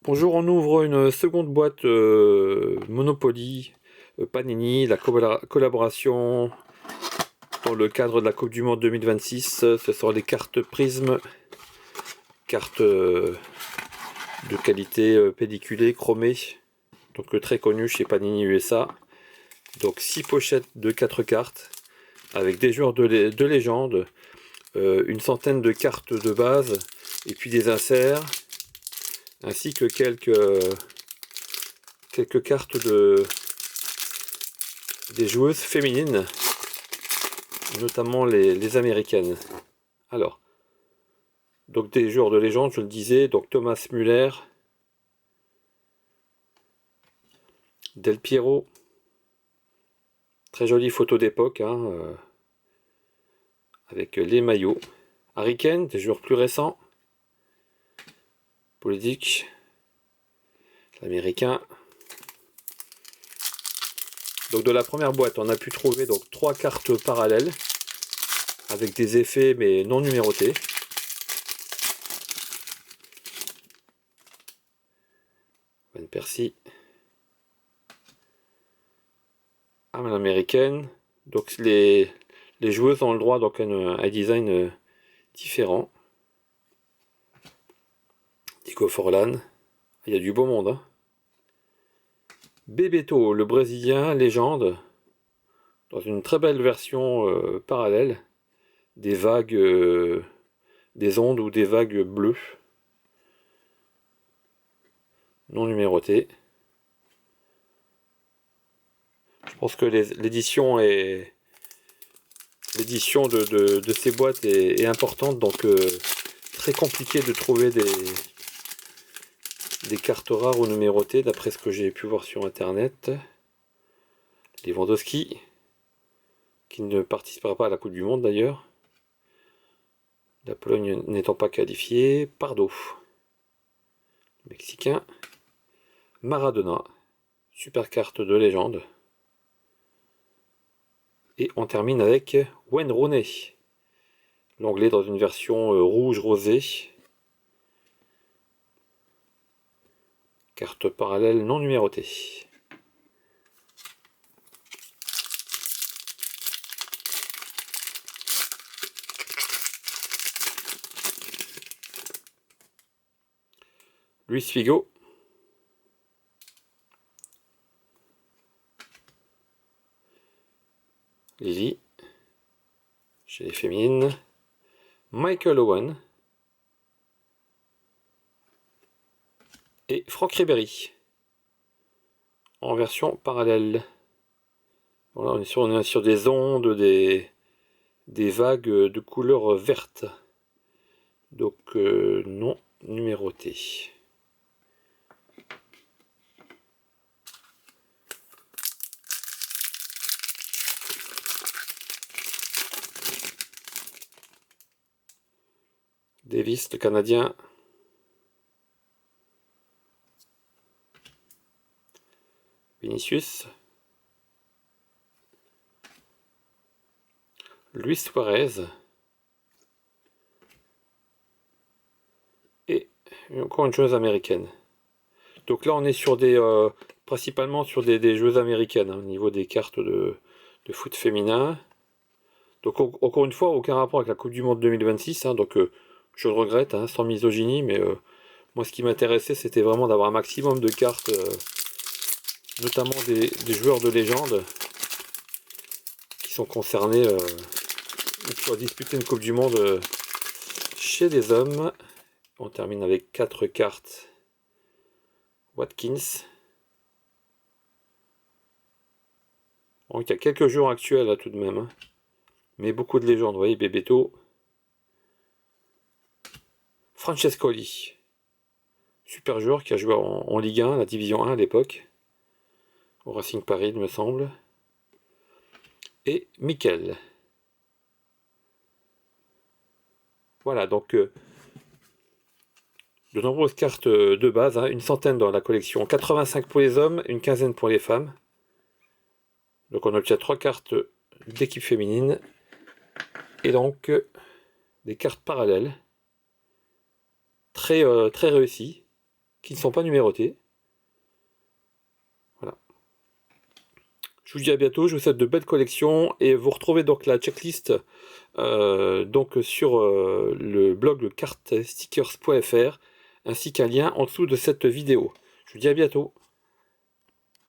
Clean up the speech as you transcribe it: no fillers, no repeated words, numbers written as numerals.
Bonjour, on ouvre une seconde boîte Monopoly Panini, la collaboration dans le cadre de la Coupe du Monde 2026. Ce sont les cartes Prism, cartes de qualité pelliculée, chromée, donc très connues chez Panini USA. Donc 6 pochettes de 4 cartes avec des joueurs de légende, une centaine de cartes de base et puis des inserts, ainsi que quelques cartes des joueuses féminines, notamment les américaines. Alors, donc des joueurs de légende, je le disais, donc Thomas Müller, Del Piero, très jolie photo d'époque, avec les maillots. Harry Kane, des joueurs plus récents. Politique, l'américain. Donc de la première boîte, on a pu trouver donc 3 cartes parallèles avec des effets mais non numérotés. Van Persie. Américaine. Donc les joueuses ont le droit donc à un design différent. Diego Forlan. Il y a du beau monde. Bebeto, le Brésilien, légende, dans une très belle version parallèle, des vagues, des ondes ou des vagues bleues, non numérotées. Je pense que l'édition de ces boîtes est importante, donc très compliqué de trouver des cartes rares ou numérotées, d'après ce que j'ai pu voir sur internet. Lewandowski, qui ne participera pas à la Coupe du Monde d'ailleurs. La Pologne n'étant pas qualifiée. Pardo, Mexicain. Maradona, super carte de légende. Et on termine avec Wayne Rooney, l'anglais dans une version rouge rosé. Carte parallèle non numérotée. Luis Figo. Lily, chez les féminines. Michael Owen. Et Franck Ribéry, en version parallèle. Voilà, on est sur des ondes, des vagues de couleur verte. Donc non numéroté. Davis, le Canadien. Vinicius. Luis Suarez. Et encore une joueuse américaine. Donc là on est sur principalement sur des joueuses américaines, au niveau des cartes de foot féminin. Donc encore une fois, aucun rapport avec la Coupe du Monde 2026, donc je le regrette, sans misogynie, mais moi ce qui m'intéressait c'était vraiment d'avoir un maximum de cartes, notamment des joueurs de légende qui sont concernés pour disputer une Coupe du Monde chez les hommes. On termine avec 4 cartes. Watkins. Bon, il y a quelques joueurs actuels là tout de même, mais beaucoup de légendes. Vous voyez, Bebeto. Francescoli. Super joueur qui a joué en Ligue 1, la Division 1 à l'époque. Au Racing Paris, il me semble. Et Mikel. Voilà, donc de nombreuses cartes de base, une centaine dans la collection. 85 pour les hommes, une quinzaine pour les femmes. Donc on obtient 3 cartes d'équipe féminine. Et donc des cartes parallèles. Très réussies. qui ne sont pas numérotés. Voilà. Je vous dis à bientôt, je vous souhaite de belles collections et vous retrouvez donc la checklist donc sur le blog cartestickers.fr ainsi qu'un lien en dessous de cette vidéo. Je vous dis à bientôt.